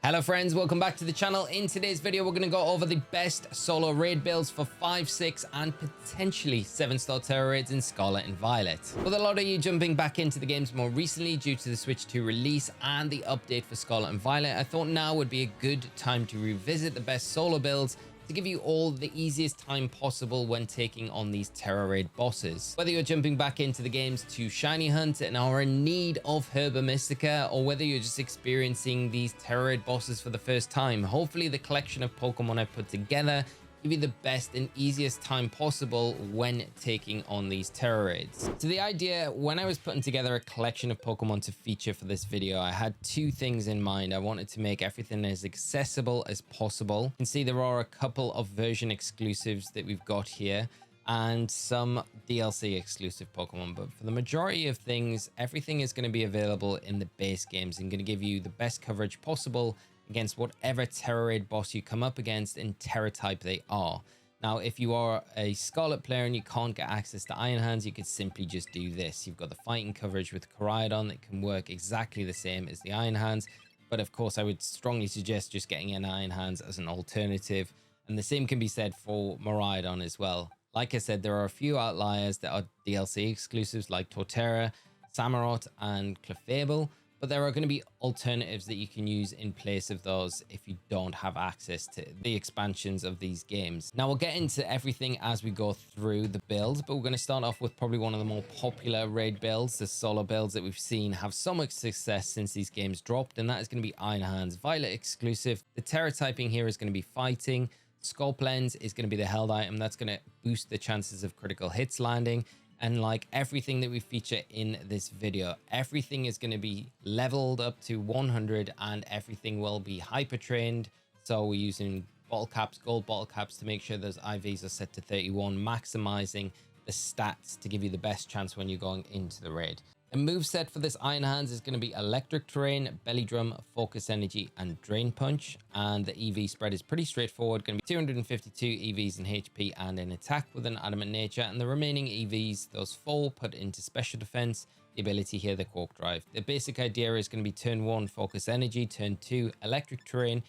Hello friends, welcome back to the channel. In today's video, we're going to go over the best solo raid builds for 5, 6, and potentially 7-star Tera raids in Scarlet and Violet. With a lot of you jumping back into the games more recently due to the Switch 2 release and the update for Scarlet and Violet, I thought now would be a good time to revisit the best solo builds to give you all the easiest time possible when taking on these Tera raid bosses. Whether you're jumping back into the games to shiny hunt and are in need of Herba Mystica, or whether you're just experiencing these Tera raid bosses for the first time, hopefully the collection of Pokemon I put together give you the best and easiest time possible when taking on these Tera raids. So the idea when I was putting together a collection of Pokemon to feature for this video, I had two things in mind. I wanted to make everything as accessible as possible. You can see there are a couple of version exclusives that we've got here and some DLC exclusive Pokemon, but for the majority of things, everything is going to be available in the base games and going to give you the best coverage possible against whatever Tera raid boss you come up against in Tera type they are. Now, if you are a Scarlet player and you can't get access to Iron Hands, you could simply just do this. You've got the fighting coverage with Koraidon that can work exactly the same as the Iron Hands, but of course I would strongly suggest just getting an Iron Hands as an alternative, and the same can be said for Miraidon as well. Like I said, there are a few outliers that are DLC exclusives like Torterra, Samurott, and Clefable, but there are going to be alternatives that you can use in place of those if you don't have access to the expansions of these games. Now, we'll get into everything as we go through the builds, but we're going to start off with probably one of the more popular raid builds, the solo builds that we've seen have so much success since these games dropped, and that is going to be Iron Hands Violet exclusive. The Tera typing here is going to be fighting. Sculpt Lens is going to be the held item. That's going to boost the chances of critical hits landing. And like everything that we feature in this video, everything is going to be leveled up to 100 and everything will be hyper trained. So we're using bottle caps, gold bottle caps to make sure those IVs are set to 31, maximizing the stats to give you the best chance when you're going into the raid. The moveset for this Iron Hands is going to be Electric Terrain, Belly Drum, Focus Energy, and Drain Punch. And the EV spread is pretty straightforward. Going to be 252 EVs in HP and in attack with an Adamant Nature. And the remaining EVs, those 4, put into Special Defense. The ability here, the Quark Drive. The basic idea is going to be turn 1, Focus Energy. Turn 2, Electric Terrain.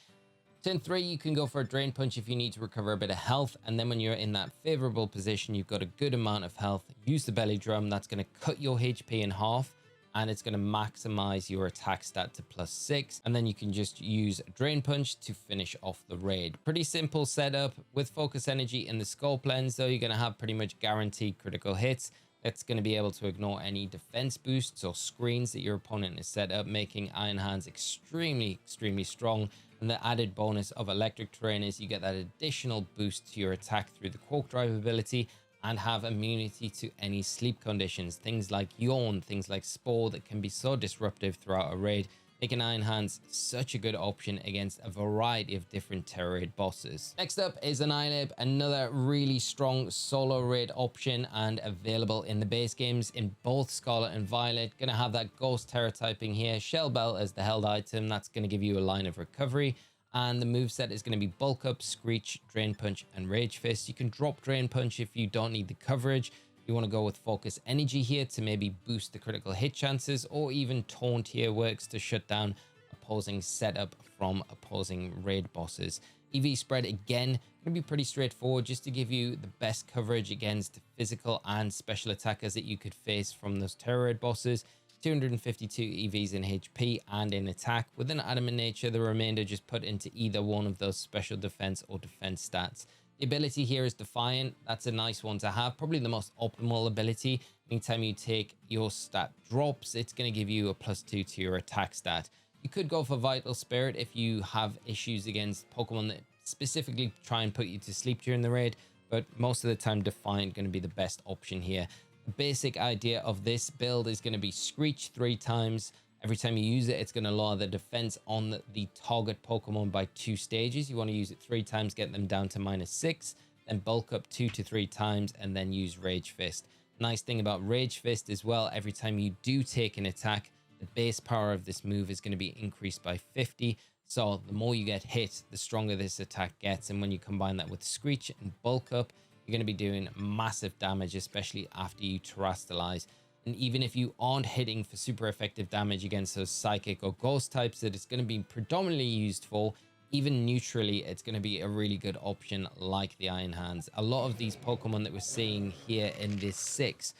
Turn 3, you can go for a Drain Punch if you need to recover a bit of health. And then when you're in that favorable position, you've got a good amount of health. Use the Belly Drum. That's going to cut your HP in half. And it's going to maximize your attack stat to +6. And then you can just use Drain Punch to finish off the raid. Pretty simple setup. With Focus Energy in the Sculpt Lens, though, you're going to have pretty much guaranteed critical hits. That's going to be able to ignore any defense boosts or screens that your opponent has set up, making Iron Hands extremely strong. And the added bonus of Electric Terrain is you get that additional boost to your attack through the Quark Drive ability and have immunity to any sleep conditions, things like Yawn, things like Spore that can be so disruptive throughout a raid, making Iron Hands such a good option against a variety of different Tera raid bosses. Next up is Annihilape, another really strong solo raid option and available in the base games in both Scarlet and Violet. Gonna have that Ghost Tera typing here, Shell Bell as the held item. That's gonna give you a line of recovery. And the moveset is going to be Bulk Up, Screech, Drain Punch, and Rage Fist. You can drop Drain Punch if you don't need the coverage. You want to go with Focus Energy here to maybe boost the critical hit chances, or even Taunt here works to shut down opposing setup from opposing raid bosses. EV spread, again, going to be pretty straightforward just to give you the best coverage against physical and special attackers that you could face from those Tera raid bosses. 252 EVs in HP and in attack. With an Adamant Nature, the remainder just put into either one of those special defense or defense stats. The ability here is Defiant. That's a nice one to have. Probably the most optimal ability. Anytime you take your stat drops, it's going to give you a +2 to your attack stat. You could go for Vital Spirit if you have issues against Pokemon that specifically try and put you to sleep during the raid, but most of the time Defiant going to be the best option here. The basic idea of this build is going to be Screech 3 times. Every time you use it, it's going to lower the defense on the target Pokemon by 2 stages. You want to use it 3 times, get them down to -6, then bulk up 2 to 3 times, and then use Rage Fist. Nice thing about Rage Fist as well, every time you do take an attack, the base power of this move is going to be increased by 50. So the more you get hit, the stronger this attack gets. And when you combine that with Screech and bulk up, you're going to be doing massive damage, especially after you terrestrialize. And even if you aren't hitting for super effective damage against those psychic or ghost types that it's going to be predominantly used for, even neutrally, it's going to be a really good option like the Iron Hands. A lot of these Pokemon that we're seeing here in this 6,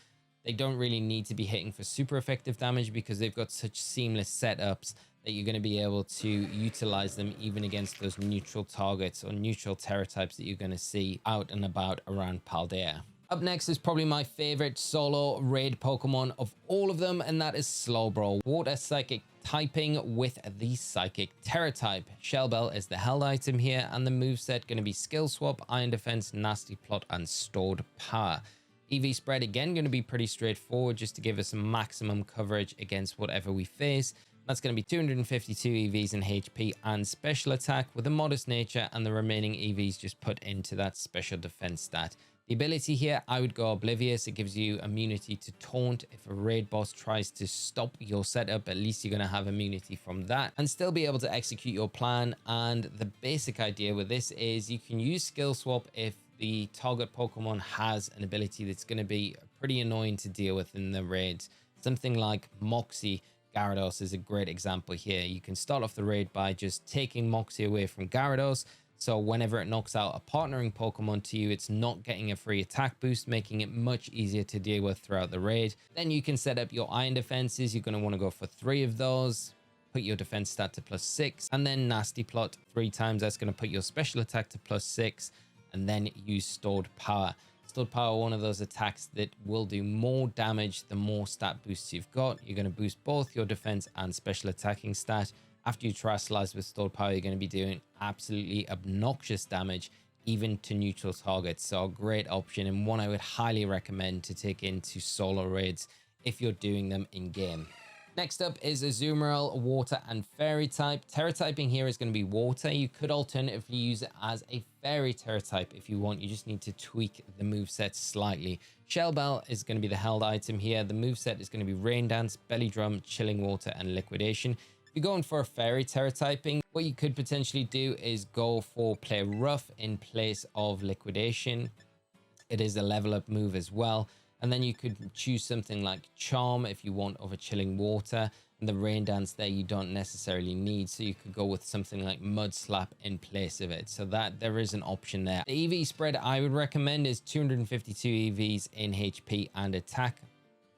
they don't really need to be hitting for super effective damage because they've got such seamless setups that you're going to be able to utilize them even against those neutral targets or neutral Tera types that you're going to see out and about around Paldea. Up next is probably my favorite solo raid Pokemon of all of them, and that is Slowbro. Water Psychic typing with the Psychic Tera type. Shell Bell is the held item here, and the moveset going to be Skill Swap, Iron Defense, Nasty Plot, and Stored Power. EV spread again going to be pretty straightforward, just to give us maximum coverage against whatever we face. That's going to be 252 EVs in HP and special attack with a modest nature, and the remaining EVs just put into that special defense stat. The ability here, I would go Oblivious. It gives you immunity to taunt. If a raid boss tries to stop your setup, at least you're going to have immunity from that and still be able to execute your plan. And the basic idea with this is you can use Skill Swap if the target Pokemon has an ability that's going to be pretty annoying to deal with in the raid. Something like Moxie Gyarados is a great example here. You can start off the raid by just taking Moxie away from Gyarados. So whenever it knocks out a partnering Pokemon to you, it's not getting a free attack boost, making it much easier to deal with throughout the raid. Then you can set up your Iron Defenses. You're going to want to go for 3 of those. Put your defense stat to +6, and then Nasty Plot 3 times. That's going to put your special attack to +6, and then use Stored Power. Stored Power, one of those attacks that will do more damage the more stat boosts you've got. You're going to boost both your defense and special attacking stat. After you Terastallize with Stored Power, you're going to be doing absolutely obnoxious damage, even to neutral targets. So a great option, and one I would highly recommend to take into solo raids if you're doing them in game. Next up is Azumarill, Water and Fairy type. Tera typing here is going to be Water. You could alternatively use it as a Fairy Tera type if you want. You just need to tweak the moveset slightly. Shell Bell is going to be the held item here. The moveset is going to be Rain Dance, Belly Drum, Chilling Water, and Liquidation. If you're going for a Fairy Tera typing, what you could potentially do is go for Play Rough in place of Liquidation. It is a level up move as well. And then you could choose something like Charm if you want over Chilling Water. And the Rain Dance there you don't necessarily need. So you could go with something like Mud Slap in place of it. So that there is an option there. The EV spread I would recommend is 252 EVs in HP and attack.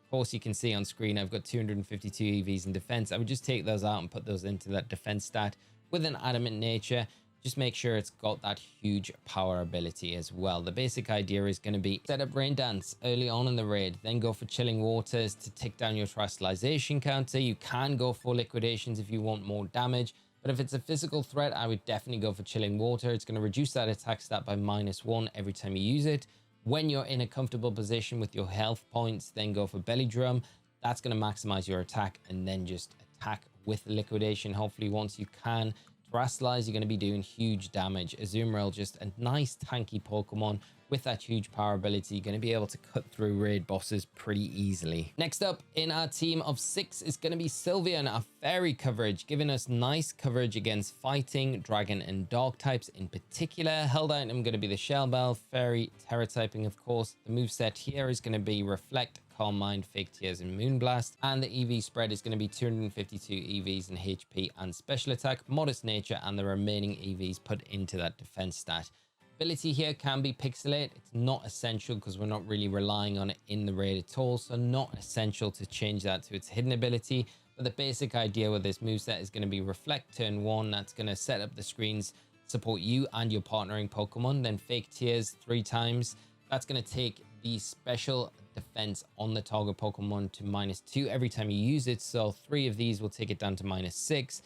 Of course, you can see on screen I've got 252 EVs in defense. I would just take those out and put those into that defense stat with an adamant nature. Just make sure it's got that huge power ability as well. The basic idea is going to be set up Rain Dance early on in the raid, then go for Chilling Waters to tick down your Terastallization counter. You can go for Liquidations if you want more damage, but if it's a physical threat, I would definitely go for Chilling Water. It's going to reduce that attack stat by -1 every time you use it. When you're in a comfortable position with your health points, then go for Belly Drum. That's going to maximize your attack, and then just attack with Liquidation. Hopefully once you can Terastallize, you're going to be doing huge damage. Azumarill, just a nice tanky Pokemon with that huge power ability. You're going to be able to cut through raid bosses pretty easily. Next up in our team of 6 is going to be Sylveon, our fairy coverage, giving us nice coverage against fighting, dragon, and dark types in particular. Held item going to be the Shell Bell, fairy, Tera typing, of course. The moveset here is going to be Reflect, Calm Mind, Fake Tears, and Moonblast. And the EV spread is going to be 252 EVs in HP and special attack, modest nature, and the remaining EVs put into that defense stat. Ability here can be Pixelate. It's not essential because we're not really relying on it in the raid at all. So not essential to change that to its hidden ability. But the basic idea with this moveset is going to be Reflect turn 1. That's going to set up the screens, support you and your partnering Pokemon. Then Fake Tears 3 times. That's going to take the special defense on the target Pokemon to -2 every time you use it. So 3 of these will take it down to -6.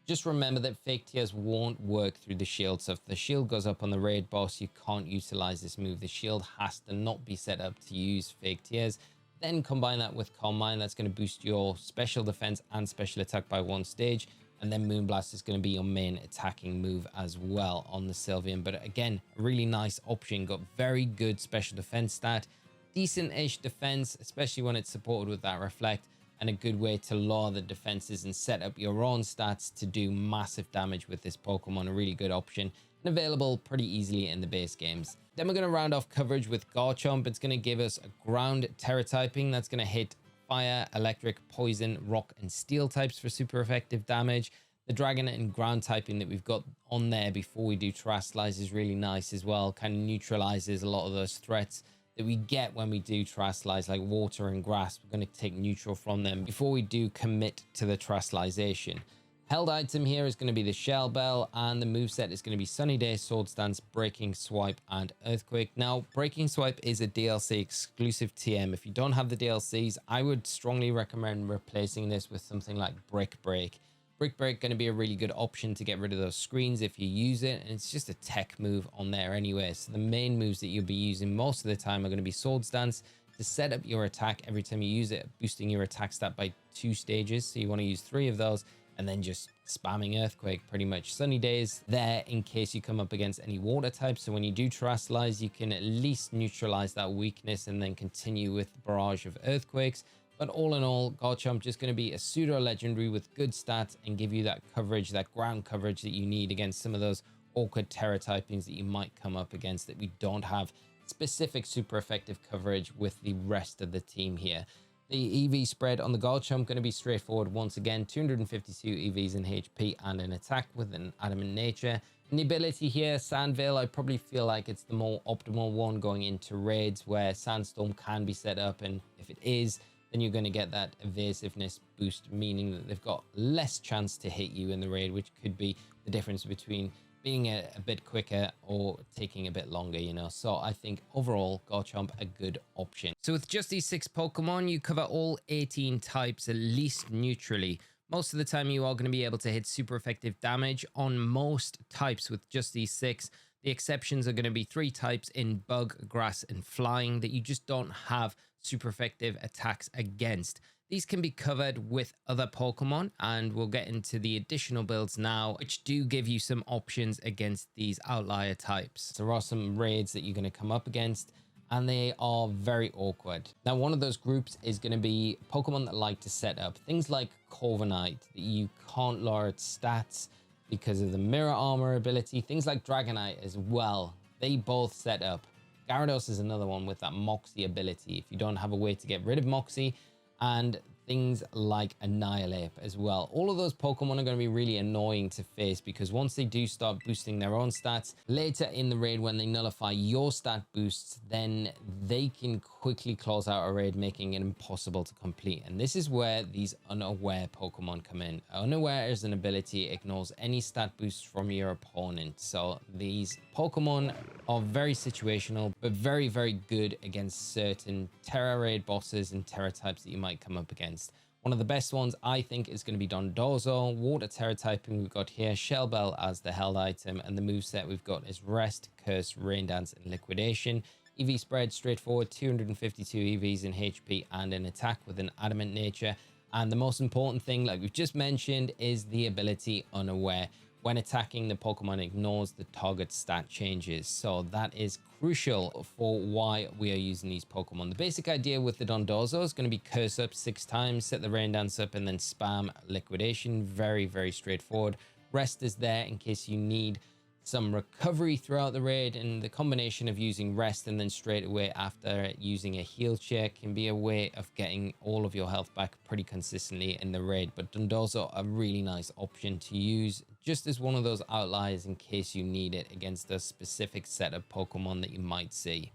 Just remember that Fake Tears won't work through the shield. So if the shield goes up on the raid boss, you can't utilize this move. The shield has to not be set up to use Fake Tears. Then combine that with Calm Mind. That's going to boost your special defense and special attack by 1 stage. And then Moonblast is going to be your main attacking move as well on the Sylveon. But again, a really nice option. Got very good special defense stat. Decent-ish defense, especially when it's supported with that Reflect. And a good way to lower the defenses and set up your own stats to do massive damage with this Pokemon. A really good option and available pretty easily in the base games. Then we're going to round off coverage with Garchomp. It's going to give us a ground Tera typing that's going to hit fire, electric, poison, rock, and steel types for super effective damage. The dragon and ground typing that we've got on there before we do Terastallize is really nice as well. Kind of neutralizes a lot of those threats that we get when we do Terastallize, like water and grass. We're going to take neutral from them before we do commit to the Terastallization. Held item here is going to be the Shell Bell, and the moveset is going to be Sunny Day, Swords Dance, Breaking Swipe, and Earthquake. Now, Breaking Swipe is a DLC exclusive TM. If you don't have the DLCs, I would strongly recommend replacing this with something like Brick Break. Brick Break going to be a really good option to get rid of those screens if you use it, and it's just a tech move on there anyway. So the main moves that you'll be using most of the time are going to be Swords Dance to set up your attack every time you use it, boosting your attack stat by 2 stages. So you want to use 3 of those, and then just spamming Earthquake pretty much. Sunny Days there in case you come up against any water types, so when you do Terastallize, you can at least neutralize that weakness and then continue with the barrage of Earthquakes. But all in all, Garchomp just going to be a pseudo legendary with good stats and give you that coverage, that ground coverage that you need against some of those awkward Terra typings that you might come up against that we don't have specific super effective coverage with the rest of the team here. The EV spread on the Garchomp going to be straightforward once again, 252 EVs in HP and an attack with an adamant nature. And the ability here, Sandvale, I probably feel like it's the more optimal one going into raids where Sandstorm can be set up, and if it is, then you're going to get that evasiveness boost, meaning that they've got less chance to hit you in the raid, which could be the difference between being a bit quicker or taking a bit longer, you know. So I think overall, Garchomp a good option. So with just these 6 Pokemon, you cover all 18 types at least neutrally. Most of the time, you are going to be able to hit super effective damage on most types with just these 6. The exceptions are going to be 3 types in Bug, Grass, and Flying that you just don't have super effective attacks against. These can be covered with other Pokemon, and we'll get into the additional builds now, which do give you some options against these outlier types. There are some raids that you're going to come up against, and they are very awkward. Now, one of those groups is going to be Pokemon that like to set up. Things like Corviknight, that you can't lower its stats because of the Mirror Armor ability. Things like Dragonite as well, they both set up. Gyarados is another one with that Moxie ability if you don't have a way to get rid of Moxie, and things like Annihilape as well. All of those Pokemon are going to be really annoying to face because once they do start boosting their own stats, later in the raid when they nullify your stat boosts, then they can quickly close out a raid, making it impossible to complete. And this is where these Unaware Pokemon come in. Unaware is an ability, ignores any stat boosts from your opponent. So these Pokemon are very situational, but very, very good against certain Tera Raid bosses and Tera types that you might come up against. One of the best ones, I think, is going to be Dondozo. Water Tera typing we've got here, Shell Bell as the held item, and the moveset we've got is Rest, Curse, Rain Dance, and Liquidation. EV spread, straightforward, 252 EVs in HP and an attack with an adamant nature. And the most important thing, like we've just mentioned, is the ability Unaware. When attacking, the Pokemon ignores the target stat changes. So that is crucial for why we are using these Pokemon. The basic idea with the Dondozo is going to be curse up 6 times, set the Rain Dance up, and then spam Liquidation. Very, very straightforward. Rest is there in case you need some recovery throughout the raid, and the combination of using Rest and then straight away after using a heal check can be a way of getting all of your health back pretty consistently in the raid. But Dondozo, a really nice option to use just as one of those outliers in case you need it against a specific set of Pokemon that you might see.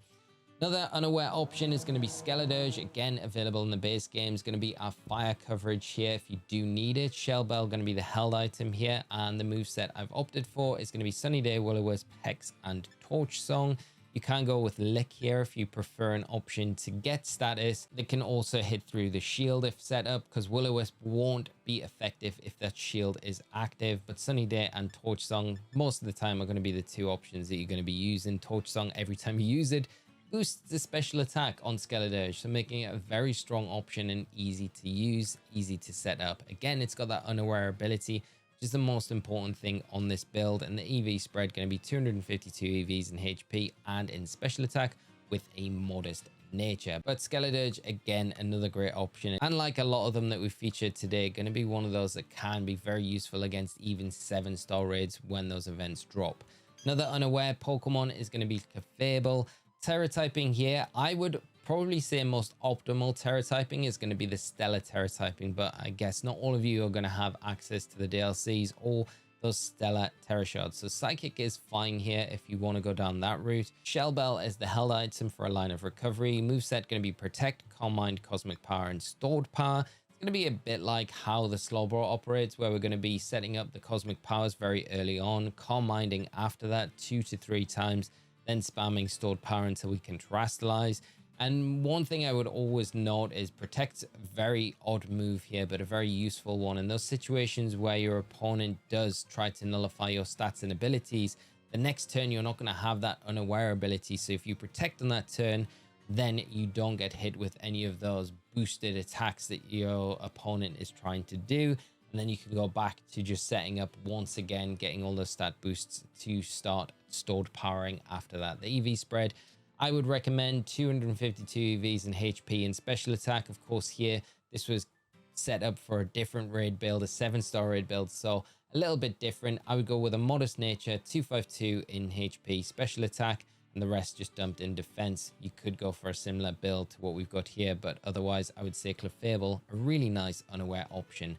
Another Unaware option is going to be Skeledirge, again available in the base game. Is going to be our fire coverage here if you do need it. Shell Bell going to be the held item here, and the moveset I've opted for is going to be Sunny Day, Will-O-Wisp, Hex, and Torch Song. You can go with Lick here if you prefer an option to get status. They can also hit through the shield if set up, because Will-O-Wisp won't be effective if that shield is active. But Sunny Day and Torch Song most of the time are going to be the 2 options that you're going to be using. Torch Song, every time you use it, boosts the special attack on Skeledirge, so making it a very strong option and easy to use, easy to set up. Again, it's got that Unaware ability, which is the most important thing on this build, and the EV spread going to be 252 EVs in HP and in special attack with a modest nature. But Skeledirge, again, another great option, and like a lot of them that we've featured today, going to be one of those that can be very useful against even 7-star raids when those events drop. Another Unaware Pokemon is going to be Clefable. Terra typing here, I would probably say most optimal Terra typing is going to be the Stellar Terra typing, but I guess not all of you are going to have access to the DLCs or those Stellar Terra shards. So Psychic is fine here if you want to go down that route. Shell Bell is the held item for a line of recovery. Moveset going to be Protect, Calm Mind, Cosmic Power, and Stored Power. It's going to be a bit like how the Slowbro operates, where we're going to be setting up the Cosmic Powers very early on, Calm Minding after that 2 to 3 times, then spamming Stored Power until we can terrestrialize. And one thing I would always note is Protect's a very odd move here, but a very useful one. In those situations where your opponent does try to nullify your stats and abilities, the next turn you're not going to have that unaware ability. So if you Protect on that turn, then you don't get hit with any of those boosted attacks that your opponent is trying to do. And then you can go back to just setting up once again, getting all those stat boosts to start stored powering after that. The EV spread, I would recommend 252 EVs in HP and special attack. Of course, here, this was set up for a different raid build, a 7-star raid build, so a little bit different. I would go with a modest nature, 252 in HP special attack, and the rest just dumped in defense. You could go for a similar build to what we've got here, but otherwise, I would say Clefable, a really nice unaware option.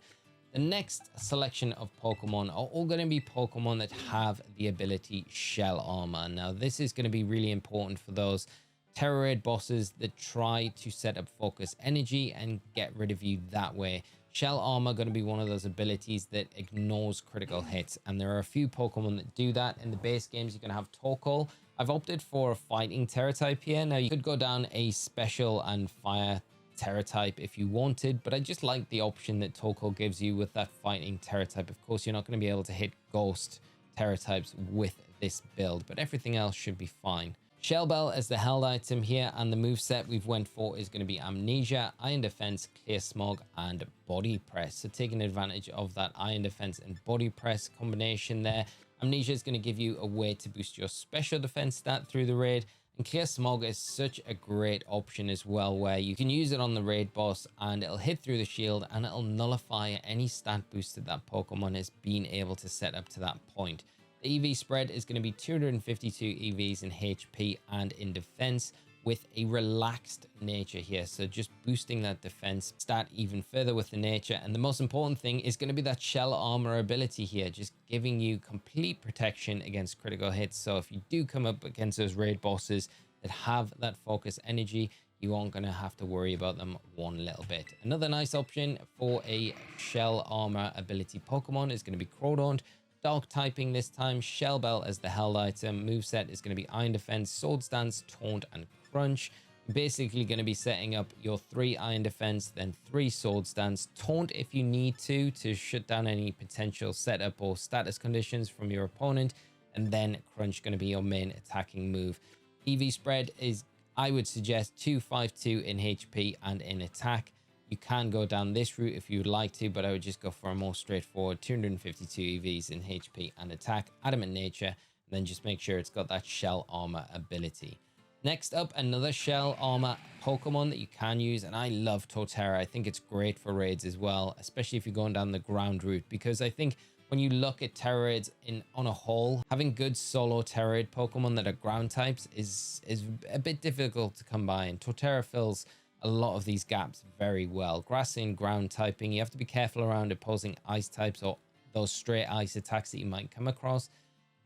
The next selection of Pokemon are all going to be Pokemon that have the ability Shell Armor. Now, this is going to be really important for those Tera Raid bosses that try to set up Focus Energy and get rid of you that way. Shell Armor going to be one of those abilities that ignores critical hits, and there are a few Pokemon that do that. In the base games, you're going to have Torkoal. I've opted for a Fighting Terra type here. Now, you could go down a Special and Fire Terra type if you wanted, but I just like the option that Torkoal gives you with that Fighting Terra type. Of course, you're not going to be able to hit Ghost Terra types with this build, but everything else should be fine. Shell Bell is the held item here, and the moveset we've went for is going to be Amnesia, Iron Defense, Clear Smog, and Body Press. So taking advantage of that Iron Defense and Body Press combination there, Amnesia is going to give you a way to boost your special defense stat through the raid. And Clear Smog is such a great option as well, where you can use it on the raid boss and it'll hit through the shield and it'll nullify any stat boost that that Pokemon has been able to set up to that point. The EV spread is going to be 252 EVs in HP and in defense, with a relaxed nature here. So just boosting that defense stat even further with the nature. And the most important thing is going to be that Shell Armor ability here, just giving you complete protection against critical hits. So if you do come up against those raid bosses that have that Focus Energy, you aren't going to have to worry about them one little bit. Another nice option for a Shell Armor ability Pokemon is going to be Crawdaunt. Dark typing this time, Shell Bell as the held item. Moveset is going to be Iron Defense, Sword Stance, Taunt, and Crunch. You're basically going to be setting up your 3 Iron Defense, then 3 Sword Stance, Taunt if you need to shut down any potential setup or status conditions from your opponent, and then Crunch going to be your main attacking move. EV spread is, I would suggest, 252 in HP and in attack. You can go down this route if you would like to, but I would just go for a more straightforward 252 EVs in HP and attack, Adamant Nature, and then just make sure it's got that Shell Armor ability. Next up, another Shell Armor Pokemon that you can use, and I love Torterra. I think it's great for raids as well, especially if you're going down the ground route, because I think when you look at Tera Raids on a whole, having good solo Tera Raid Pokemon that are ground types is a bit difficult to come by, and Torterra fills a lot of these gaps very well. Grass and ground typing, you have to be careful around opposing ice types or those straight ice attacks that you might come across.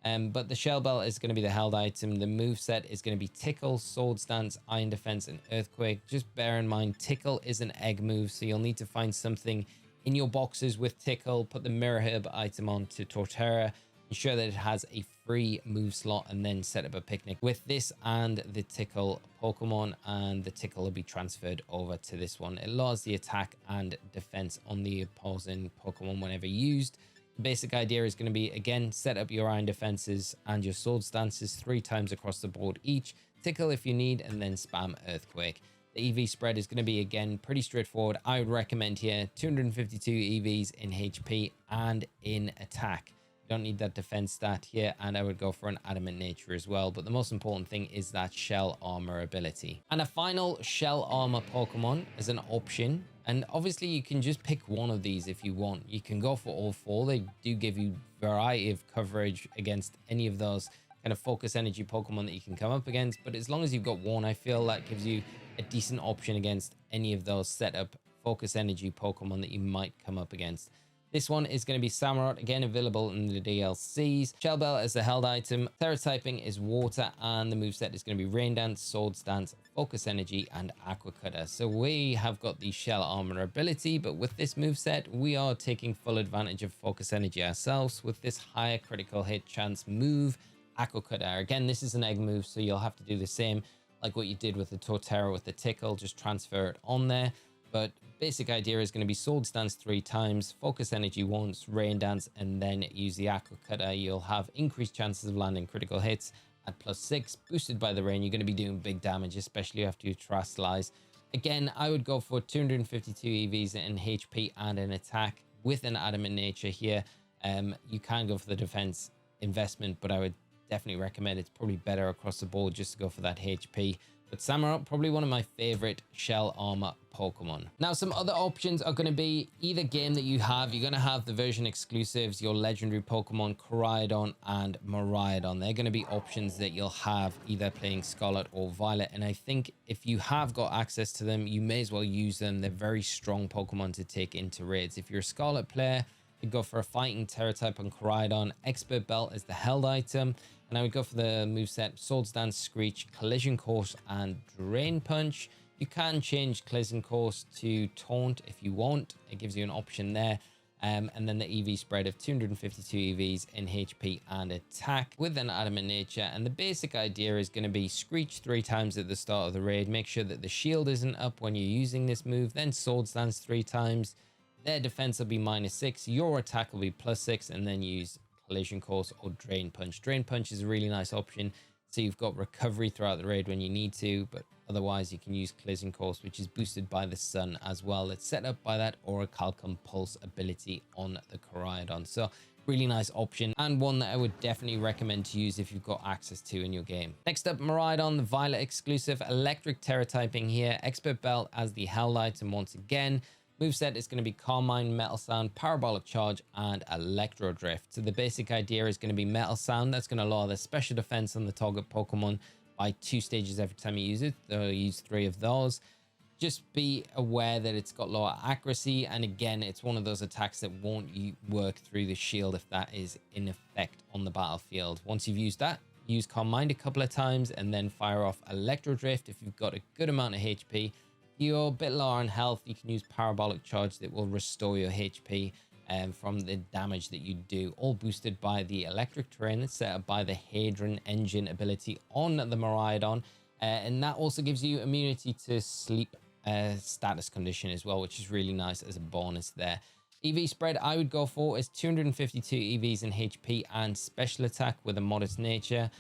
But the Shell Bell is going to be the held item. The moveset is going to be Tickle, Sword Stance, Iron Defense, and Earthquake. Just bear in mind, Tickle is an egg move, so you'll need to find something in your boxes with Tickle, put the Mirror Herb item on to Torterra, ensure that it has a free move slot, and then set up a picnic with this and the Tickle Pokemon, and the Tickle will be transferred over to this one. It lowers the attack and defense on the opposing Pokemon whenever used. The basic idea is going to be, again, set up your Iron Defenses and your Sword Stances 3 times across the board each, Tickle if you need, and then spam Earthquake. The EV spread is going to be, again, pretty straightforward. I would recommend here 252 EVs in HP and in attack. Don't need that defense stat here, and I would go for an Adamant Nature as well, but the most important thing is that Shell Armor ability. And a final Shell Armor Pokemon as an option, and obviously you can just pick one of these if you want. You can go for all 4. They do give you variety of coverage against any of those kind of focus energy Pokemon that you can come up against. But as long as you've got Warn, I feel that gives you a decent option against any of those setup focus energy Pokemon that you might come up against. This one is going to be Samurott, again available in the DLCs. Shell Bell as the held item. Terra typing is water, and the moveset is going to be Rain Dance, Swords Dance, Focus Energy, and Aqua Cutter. So we have got the Shell Armor ability, but with this moveset, we are taking full advantage of Focus Energy ourselves with this higher critical hit chance move, Aqua Cutter. Again, this is an egg move, so you'll have to do the same like what you did with the Torterra with the Tickle, just transfer it on there. But basic idea is going to be Swords Dance 3 times, Focus Energy once, Rain Dance, and then use the Aqua Cutter. You'll have increased chances of landing critical hits at +6, boosted by the rain. You're going to be doing big damage, especially after you Terastallize. Again, I would go for 252 EVs in HP and an attack with an Adamant Nature here. You can go for the defense investment, but I would definitely recommend it's probably better across the board just to go for that HP. But Samurott, probably one of my favorite shell armor Pokemon. Now, some other options are going to be either game that you have. You're going to have the version exclusives, your legendary Pokemon, Koraidon and Miraidon. They're going to be options that you'll have either playing Scarlet or Violet. And I think if you have got access to them, you may as well use them. They're very strong Pokemon to take into raids. If you're a Scarlet player, you go for a fighting Terra type on Koraidon. Expert Belt is the held item. And I would go for the moveset Swords Dance, Screech, Collision Course, and Drain Punch. You can change Collision Course to Taunt if you want. It gives you an option there. And then the EV spread of 252 EVs in HP and attack with an Adamant Nature. And the basic idea is going to be Screech 3 times at the start of the raid. Make sure that the shield isn't up when you're using this move. Then Swords Dance 3 times. Their defense will be -6. Your attack will be +6. And then use Collision Course or Drain Punch. Drain Punch is a really nice option, so you've got recovery throughout the raid when you need to, but otherwise you can use Collision Course, which is boosted by the sun as well. It's set up by that Orichalcum Pulse ability on the Koraidon. So really nice option, and one that I would definitely recommend to use if you've got access to in your game. Next up, Miraidon, the Violet exclusive, electric Terra typing here, Expert Belt as the held item once again. Moveset is going to be Carmine, Metal Sound, Parabolic Charge, and Electro Drift. So the basic idea is going to be Metal Sound. That's going to lower the special defense on the target Pokemon by 2 stages every time you use it. So use 3 of those. Just be aware that it's got lower accuracy. And again, it's one of those attacks that won't work through the shield if that is in effect on the battlefield. Once you've used that, use Carmine a couple of times and then fire off Electro Drift if you've got a good amount of HP. You're a bit lower on health, you can use Parabolic Charge that will restore your HP from the damage that you do, all boosted by the electric terrain that's set up by the Hadron Engine ability on the Miraidon. And that also gives you immunity to sleep status condition as well, which is really nice as a bonus there. EV spread I would go for is 252 EVs in HP and special attack with a modest nature.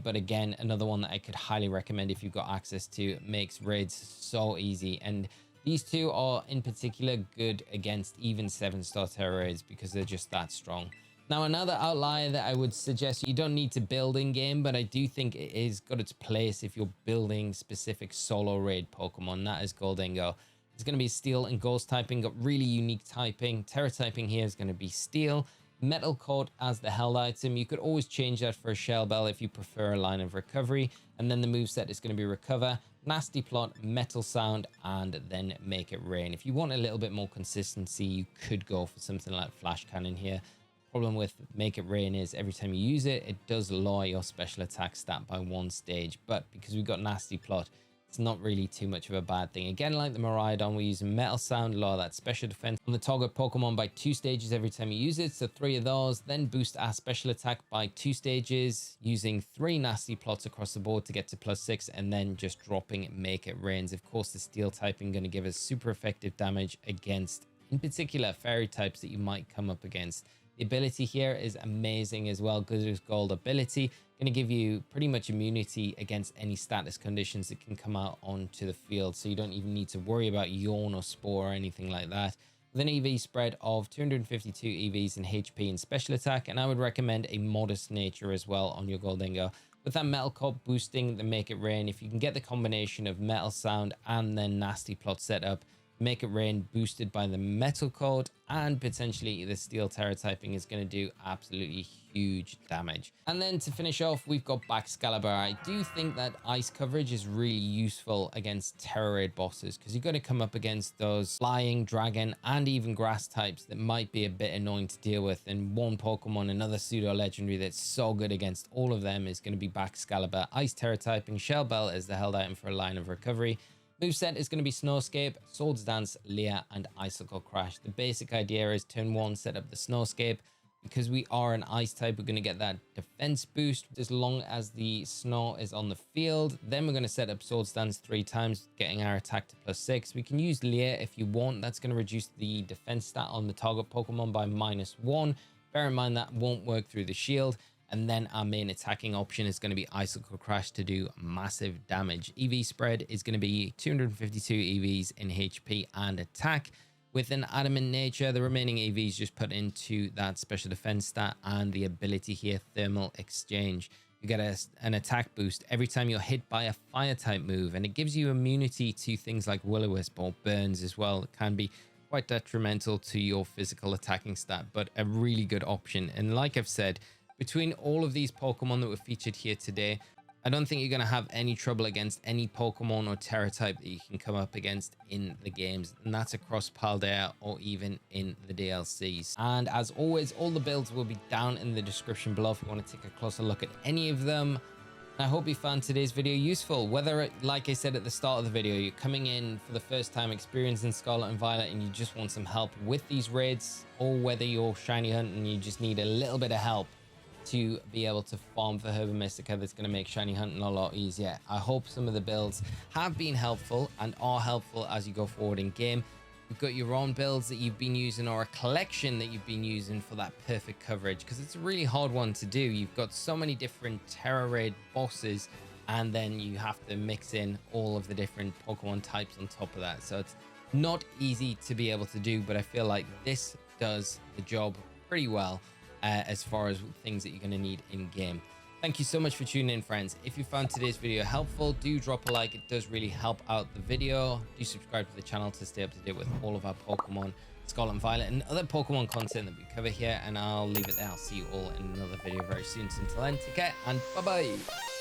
But again, another one that I could highly recommend if you've got access to. It makes raids so easy. And these two are in particular good against even 7-star Tera raids because they're just that strong. Now, another outlier that I would suggest, you don't need to build in game, but I do think it is got its place if you're building specific solo raid Pokemon. That is Gholdengo. It's going to be Steel and Ghost typing, got really unique typing. Terra typing here is going to be Steel. Metal Coat as the held item. You could always change that for a Shell Bell if you prefer a line of recovery. And then the moveset is going to be Recover, Nasty Plot, Metal Sound, and then Make It Rain. If you want a little bit more consistency, you could go for something like Flash Cannon here. Problem with Make It Rain is every time you use it, it does lower your special attack stat by 1 stage. But because we've got Nasty Plot, it's not really too much of a bad thing. Again, like the Miraidon, we're using Metal Sound, lower that special defense on the target Pokemon by 2 stages every time you use it. So 3 of those, then boost our special attack by 2 stages, using 3 Nasty Plots across the board to get to +6, and then just dropping Make It Rains. Of course, the Steel typing going to give us super effective damage against, in particular, Fairy types that you might come up against. The ability here is amazing as well. Good as Gold ability. Going to give you pretty much immunity against any status conditions that can come out onto the field. So you don't even need to worry about Yawn or Spore or anything like that. With an EV spread of 252 EVs in HP and special attack. And I would recommend a modest nature as well on your Gholdengo. With that Metal Coat boosting the Make It Rain, if you can get the combination of Metal Sound and then Nasty Plot set up, Make It Rain boosted by the Metal Coat, and potentially the Steel Terra typing is going to do absolutely huge damage. And then to finish off, we've got Baxcalibur. I do think that ice coverage is really useful against Terra Raid bosses, because you've got to come up against those flying, dragon, and even grass types that might be a bit annoying to deal with. And one Pokemon, another pseudo legendary that's so good against all of them, is going to be Baxcalibur. Ice Terra typing, Shell Bell is the held item for a line of recovery. Moveset is going to be Snowscape, Swords Dance, Leer, and Icicle Crash. The basic idea is turn 1, set up the Snowscape. Because we are an ice type, we're going to get that defense boost as long as the snow is on the field. Then we're going to set up Swords Dance 3 times, getting our attack to +6. We can use Leer if you want. That's going to reduce the defense stat on the target Pokemon by -1. Bear in mind that won't work through the shield. And then our main attacking option is going to be Icicle Crash to do massive damage. EV spread is going to be 252 EVs in HP and attack. With an adamant nature, the remaining EVs just put into that special defense stat and the ability here, Thermal Exchange. You get an attack boost every time you're hit by a fire type move, and it gives you immunity to things like Will-O-Wisp or burns as well. It can be quite detrimental to your physical attacking stat, but a really good option. And like I've said, between all of these Pokemon that were featured here today, I don't think you're going to have any trouble against any Pokemon or Terra type that you can come up against in the games. And that's across Paldea or even in the DLCs. And as always, all the builds will be down in the description below if you want to take a closer look at any of them. I hope you found today's video useful. Whether, like I said at the start of the video, you're coming in for the first time experiencing Scarlet and Violet and you just want some help with these raids, or whether you're shiny hunting and you just need a little bit of help to be able to farm for Herba Mystica, that's going to make shiny hunting a lot easier. I hope some of the builds have been helpful and are helpful as you go forward in game. You've got your own builds that you've been using, or a collection that you've been using for that perfect coverage, because it's a really hard one to do. You've got so many different Terra Raid bosses, and then you have to mix in all of the different Pokemon types on top of that. So it's not easy to be able to do, but I feel like this does the job pretty well. As far as things that you're going to need in game. Thank you so much for tuning in, friends. If you found today's video helpful, do drop a like. It does really help out the video. Do subscribe to the channel to stay up to date with all of our Pokemon Scarlet and Violet and other Pokemon content that we cover here. And I'll leave it there. I'll see you all in another video very soon. So until then, take care and bye-bye.